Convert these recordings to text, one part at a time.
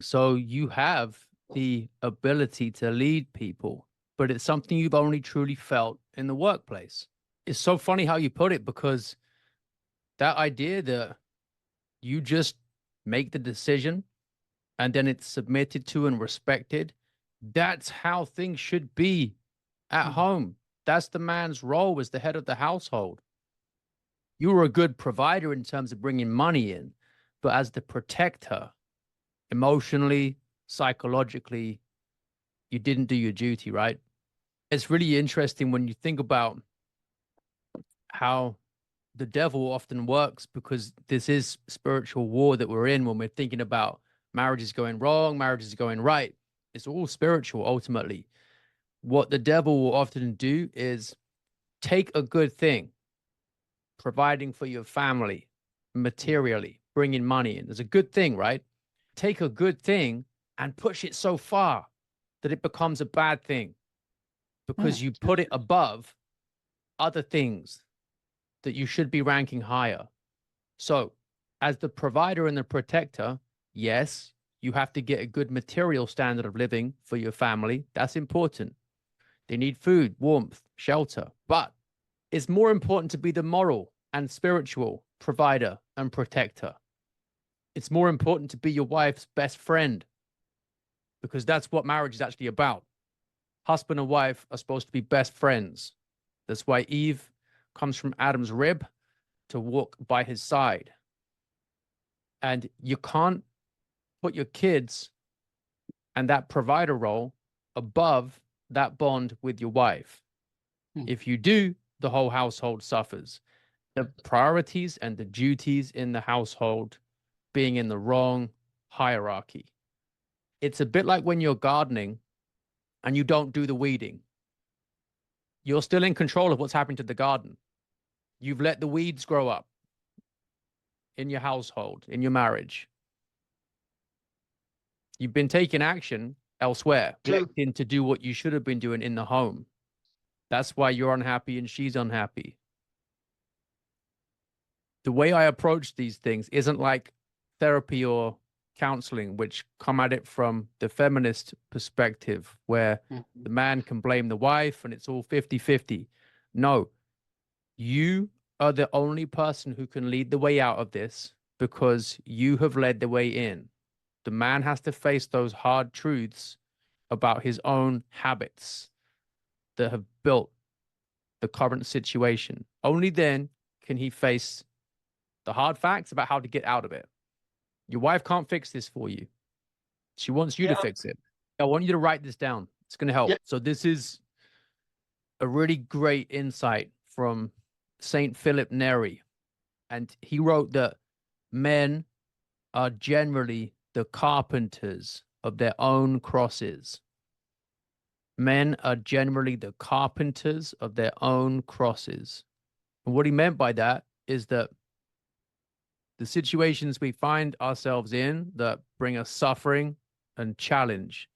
So you have the ability to lead people, but it's something you've only truly felt in the workplace. It's so funny how you put it, because that idea that you just make the decision and then it's submitted to and respected, that's how things should be at Mhm. home. That's the man's role as the head of the household. You were a good provider in terms of bringing money in, but as the protector, emotionally, psychologically, you didn't do your duty, right? It's really interesting when you think about how the devil often works, because this is spiritual war that we're in when we're thinking about marriage is going wrong, marriage is going right. It's all spiritual ultimately. What the devil will often do is take a good thing, providing for your family materially, bringing money in. There's a good thing, right? Take a good thing and push it so far that it becomes a bad thing, because Mm. you put it above other things that you should be ranking higher. So, as the provider and the protector, yes, you have to get a good material standard of living for your family. That's important. They need food, warmth, shelter. But it's more important to be the moral and spiritual provider and protector. It's more important to be your wife's best friend, because that's what marriage is actually about. Husband and wife are supposed to be best friends. That's why Eve comes from Adam's rib to walk by his side. And you can't put your kids and that provider role above that bond with your wife. Mm. If you do, the whole household suffers. The priorities and the duties in the household being in the wrong hierarchy. It's a bit like when you're gardening and you don't do the weeding. You're still in control of what's happening to the garden. You've let the weeds grow up in your household, in your marriage. You've been taking action elsewhere, True. neglecting to do what you should have been doing in the home. That's why you're unhappy and she's unhappy. The way I approach these things isn't like therapy or counseling, which come at it from the feminist perspective, where the Mhm. man can blame the wife and it's all 50-50. No, you are the only person who can lead the way out of this, because you have led the way in. The man has to face those hard truths about his own habits that have built the current situation. Only then can he face the hard facts about how to get out of it. Your wife can't fix this for you. She wants you to Yeah. fix it. I want you to write this down. It's going to help. Yeah. So, this is a really great insight from Saint Philip Neri. And he wrote that men are generally the carpenters of their own crosses. Men are generally the carpenters of their own crosses. And what he meant by that is that the situations we find ourselves in that bring us suffering and challenge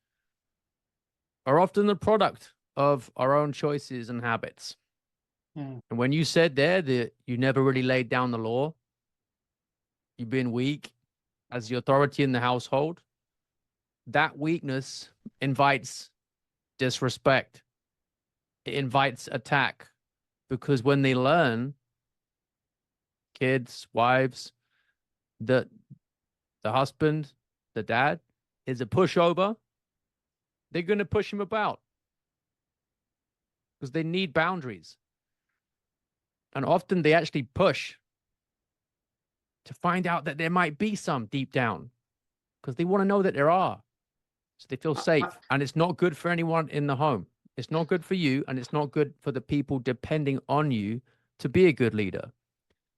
are often the product of our own choices and habits. Mm. And when you said there that you never really laid down the law, you've been weak as the authority in the household, that weakness invites disrespect. It invites attack, because when they learn, kids, wives, that the husband, the dad is a pushover, they're going to push him about because they need boundaries. And often they actually push to find out that there might be some deep down, because they want to know that there are. So they feel I, safe. And it's not good for anyone in the home. It's not good for you. And it's not good for the people depending on you to be a good leader.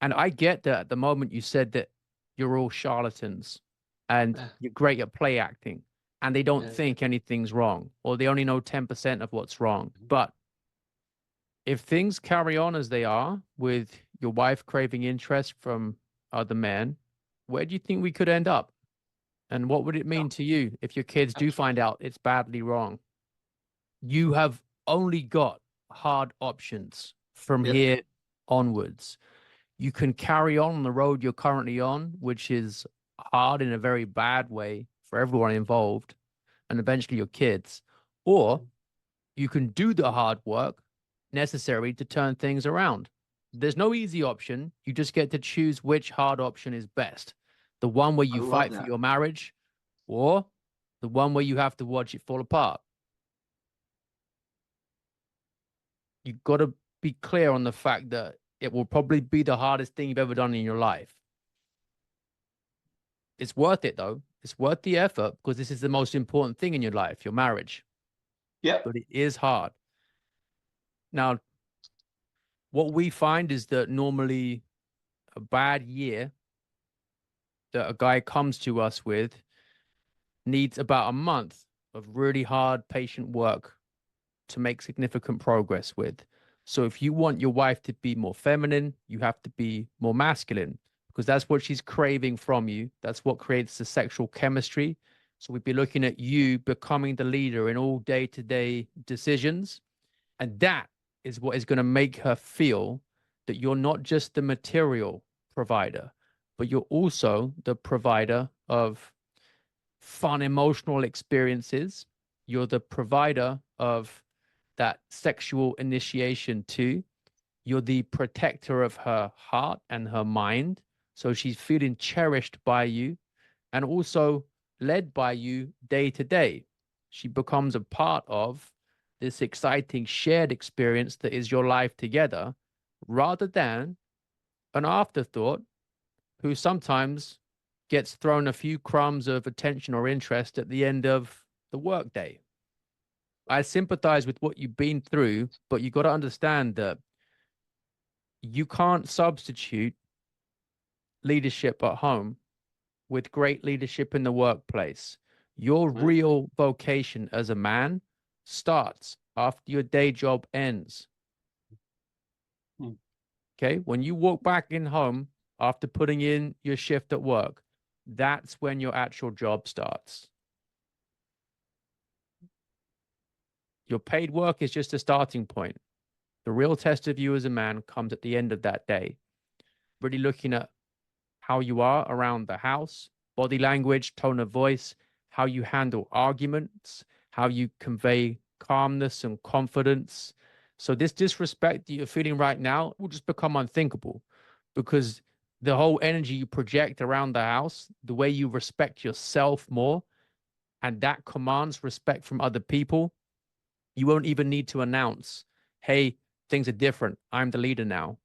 And I get that at the moment you said that you're all charlatans and uh, you're great at play acting and they don't uh, think anything's wrong, or they only know 10% of what's wrong. But if things carry on as they are, with your wife craving interest from other men, where do you think we could end up? And what would it yeah, mean to you if your kids do find absolutely. out it's badly wrong? You have only got hard options from Yep. here onwards. You can carry on the road you're currently on, which is hard in a very bad way for everyone involved and eventually your kids, or you can do the hard work necessary to turn things around. There's no easy option. You just get to choose which hard option is best. The one where I you love fight for that. your marriage, or the one where you have to watch it fall apart. You've got to be clear on the fact that it will probably be the hardest thing you've ever done in your life. It's worth it though. It's worth the effort because this is the most important thing in your life, your marriage. Yep. But it is hard. Now, what we find is that normally a bad year that a guy comes to us with needs about a month of really hard, patient work to make significant progress with. So if you want your wife to be more feminine, you have to be more masculine because that's what she's craving from you. That's what creates the sexual chemistry. So we'd be looking at you becoming the leader in all day-to-day decisions. And that is what is going to make her feel that you're not just the material provider, but you're also the provider of fun emotional experiences. You're the provider of that sexual initiation too. You're the protector of her heart and her mind. So she's feeling cherished by you and also led by you day to day. She becomes a part of this exciting shared experience that is your life together rather than an afterthought who sometimes gets thrown a few crumbs of attention or interest at the end of the workday. I sympathize with what you've been through, but you got to understand that you can't substitute leadership at home with great leadership in the workplace. Your Right. real vocation as a man starts after your day job ends. Hmm. Okay. When you walk back in home after putting in your shift at work, that's when your actual job starts. Your paid work is just a starting point. The real test of you as a man comes at the end of that day. Really looking at how you are around the house, body language, tone of voice, how you handle arguments, how you convey calmness and confidence. So this disrespect that you're feeling right now will just become unthinkable because the whole energy you project around the house, the way you respect yourself more, and that commands respect from other people, you won't even need to announce, hey, things are different. I'm the leader now.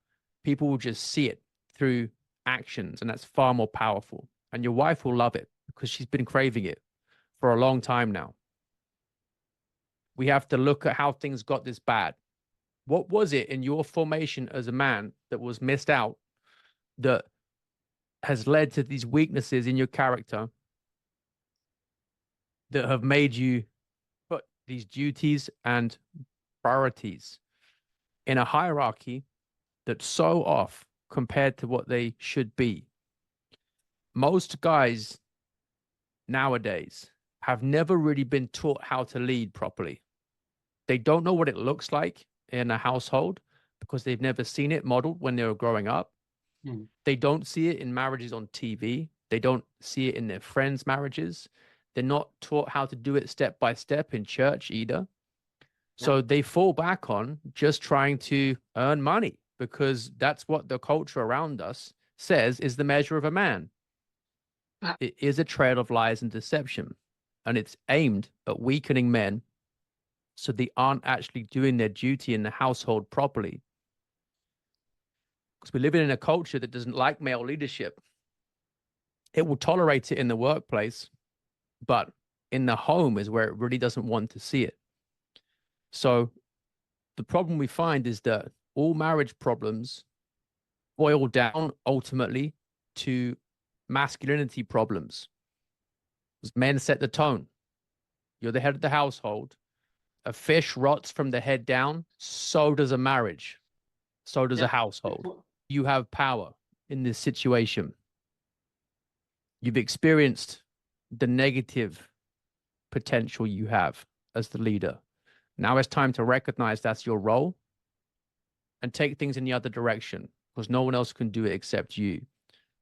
People will just see it through actions, and that's far more powerful. And your wife will love it because she's been craving it for a long time now. We have to look at how things got this bad. What was it in your formation as a man that was missed out that has led to these weaknesses in your character that have made you put these duties and priorities in a hierarchy that's so off compared to what they should be? Most guys nowadays have never really been taught how to lead properly. They don't know what it looks like in a household because they've never seen it modeled when they were growing up. Hmm. They don't see it in marriages on TV. They don't see it in their friends' marriages. They're not taught how to do it step by step in church either. So they fall back on just trying to earn money because that's what the culture around us says is the measure of a man. It is a trail of lies and deception, and it's aimed at weakening men so they aren't actually doing their duty in the household properly. Because we're living in a culture that doesn't like male leadership. It will tolerate it in the workplace, but in the home is where it really doesn't want to see it. So the problem we find is that all marriage problems boil down ultimately to masculinity problems. Because men set the tone. You're the head of the household. A fish rots from the head down. So does a marriage. So does a household. You have power in this situation. You've experienced the negative potential you have as the leader. Now it's time to recognize that's your role and take things in the other direction because no one else can do it except you.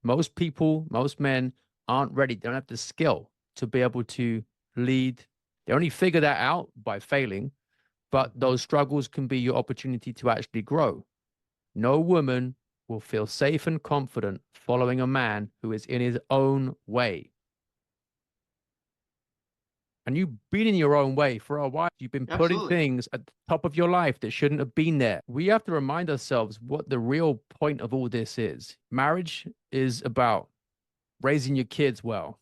Most people, most men aren't ready. They don't have the skill to be able to lead. They only figure that out by failing, but those struggles can be your opportunity to actually grow. No woman will feel safe and confident following a man who is in his own way. And you've been in your own way for a while. You've been putting Absolutely. things at the top of your life that shouldn't have been there. We have to remind ourselves what the real point of all this is. Marriage is about raising your kids well,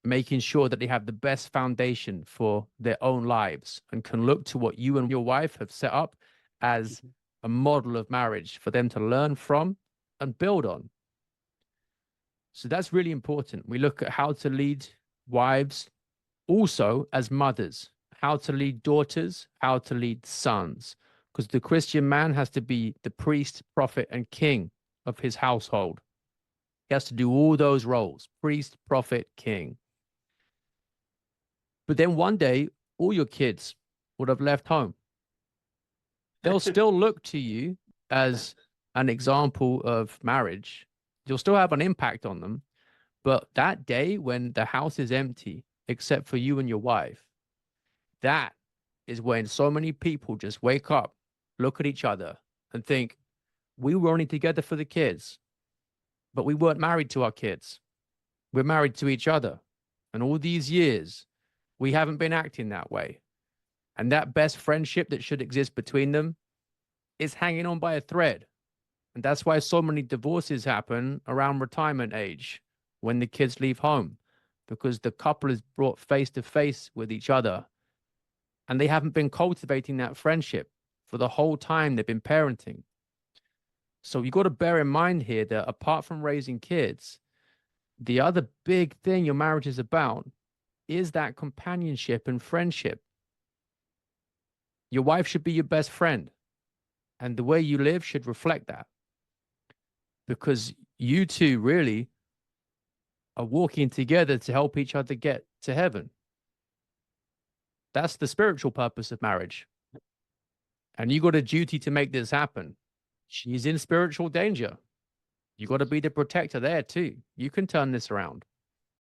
making sure that they have the best foundation for their own lives and can look to what you and your wife have set up as a model of marriage for them to learn from and build on. So that's really important. We look at how to lead wives also as mothers, how to lead daughters, how to lead sons, because the Christian man has to be the priest, prophet, and king of his household. He has to do all those roles: priest, prophet, king. But then one day, all your kids would have left home. They'll still look to you as an example of marriage. You'll still have an impact on them. But that day when the house is empty, except for you and your wife, that is when so many people just wake up, look at each other, and think, we were only together for the kids, but we weren't married to our kids. We're married to each other. And all these years, we haven't been acting that way. And that best friendship that should exist between them is hanging on by a thread. And that's why so many divorces happen around retirement age when the kids leave home, because the couple is brought face to face with each other and they haven't been cultivating that friendship for the whole time they've been parenting. So you got to bear in mind here that apart from raising kids, the other big thing your marriage is about is that companionship and friendship. Your wife should be your best friend, and the way you live should reflect that, because you two really are walking together to help each other get to heaven. That's the spiritual purpose of marriage. And you got a duty to make this happen. She's in spiritual danger. You got to be the protector there too. You can turn this around.